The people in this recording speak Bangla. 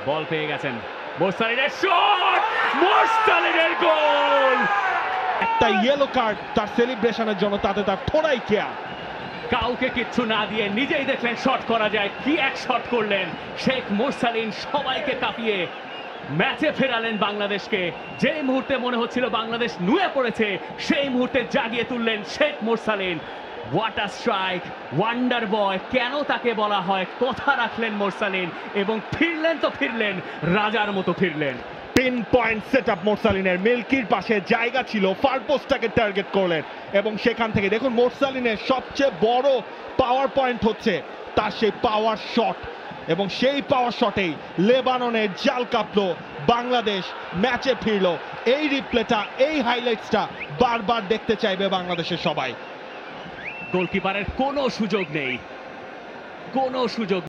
বল পেয়ে গেছেন, মোরসালিনের শট, মোরসালিনের গোল। একটা ইয়েলো কার্ড তার সেলিব্রেশনের জন্য, তাতে তার থোড়াই কেয়ার। কাউকে কিচ্ছু না দিয়ে নিজেই দেখলেন শট করা যায়, কি এক শট করলেন শেখ মোরসালিন, সবাইকে কাঁপিয়ে ম্যাচে ফেরালেন বাংলাদেশকে। যেই মুহূর্তে মনে হচ্ছিল বাংলাদেশ নুয়ে পড়েছে, সেই মুহূর্তে জাগিয়ে তুললেন Sheikh Morsalin. What a strike, wonder বয় কেন তাকে বলা হয়, কথা রাখলেন মোরসালিন এবং ফিরলেন তো ফিরলেন, রাজার মতো ফিরলেন। পিন পয়েন্ট সেট আপ মোরসালিনের, মিল্কির পাশে জায়গা ছিল, ফার পোস্টটাকে টার্গেট করলেন এবং সেখান থেকে দেখুন মোরসালিনের সবচেয়ে বড় পাওয়ার পয়েন্ট হচ্ছে তার সেই পাওয়ার শট, এবং সেই পাওয়ার শটেই লেবাননের জাল কাঁপলো, বাংলাদেশ ম্যাচে ফিরলো। এই রিপ্লেটা, এই হাইলাইটসটা বারবার দেখতে চাইবে বাংলাদেশের সবাই। গোলকিপারের কোনো সুযোগ নেই, কোনো সুযোগ